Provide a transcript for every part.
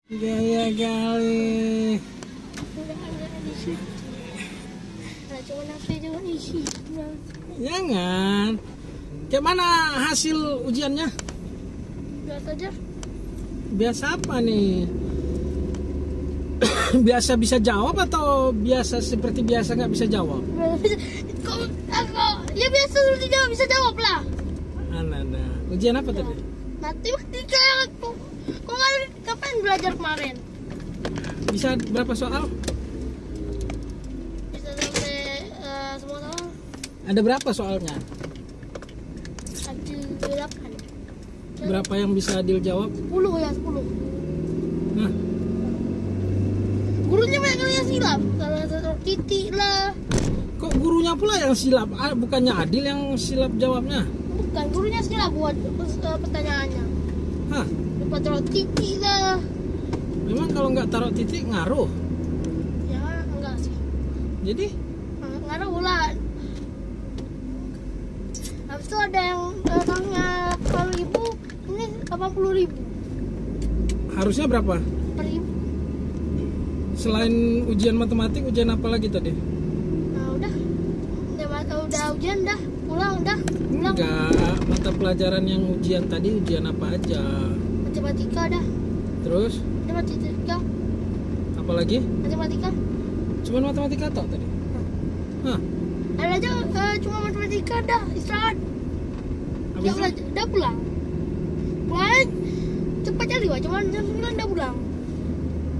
Gaya kali. Jangan. Kayak mana hasil ujiannya? Biasa aja. Biasa apa nih? Biasa bisa jawab atau biasa seperti biasa nggak bisa jawab? Ya biasa seperti jawab, bisa jawab lah. Ada. Ujian apa tadi? Matematika. Kok kapan belajar kemarin? Bisa berapa soal? Bisa sampai semua soal. Ada berapa soalnya? Ada 8. Berapa yang bisa Adil jawab? 10 ya, 10. Nah, Gurunya banyak kali yang silap. Salah satu titik lah. kok gurunya pula yang silap? Bukannya Adil yang silap jawabnya? Bukan, gurunya silap buat pertanyaannya. Hah? Lupa taruh titik lah. Memang kalau nggak taruh titik ngaruh. Ya enggak sih. Jadi Ngaruh lah. Habis itu ada yang datangnya 40.000, ini 80.000 harusnya berapa? per ribu. Selain ujian matematik, ujian apa lagi tadi? Nah udah ujian dah, pulang. Enggak, mata pelajaran yang ujian tadi ujian apa aja? Matematika dah. Terus Matematika. apa lagi? Matematika. Cuman matematika toh tadi? Hah? Ada aja cuma matematika dah, istirahat. Habis Ya itu? udah, dah pulang. Pulang cepat kali wah, cuma jam 9 dah pulang.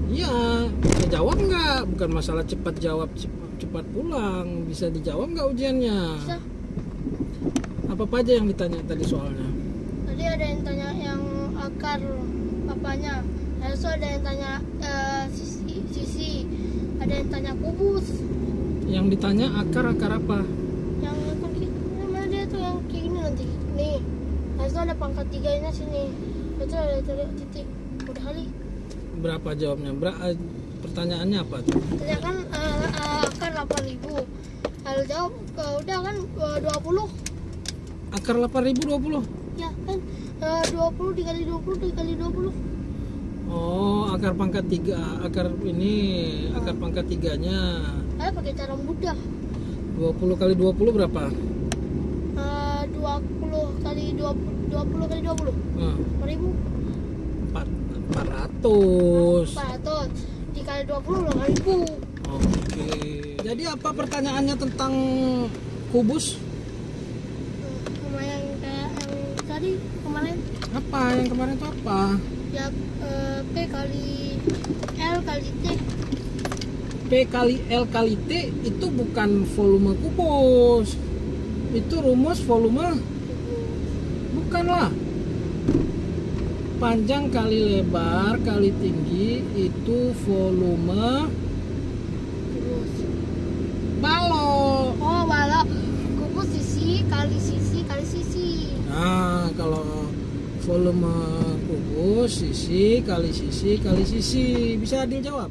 Iya, bisa jawab nggak? Bukan masalah cepat jawab, cepat pulang. Bisa dijawab nggak ujiannya? Bisa. Apa aja yang ditanya tadi soalnya? Tadi ada yang tanya yang akar apanya. Habis itu ada yang tanya sisi. Ada yang tanya kubus. Yang ditanya akar apa? Yang mana dia tuh yang kayak gini nanti. Nih. Habis itu ada pangkat 3-nya sini. Itu ada titik. Udah kali. Berapa jawabnya? Pertanyaannya apa tuh? Tanya kan akar 8.000. Kalau jawab udah kan 20. Akar 8.020? Ya kan 20 dikali 20 dikali 20. Oh, akar pangkat 3. Akar ini, akar pangkat 3-nya. Saya pakai cara mudah. 20 kali 20 berapa? 20 kali 20 kali 20. Nah, 4.000. 400. 400 dikali 20 8.000. Oke. Jadi apa pertanyaannya tentang kubus? Sama yang kayak yang tadi kemarin Apa yang kemarin itu apa? ya P kali L kali T. P kali L kali T itu bukan volume kubus. Itu rumus volume. Bukanlah. Panjang kali lebar kali tinggi itu volume Terus balok. oh balok kubus sisi kali sisi kali sisi. Nah, kalau volume kubus sisi kali sisi kali sisi, bisa Adil jawab?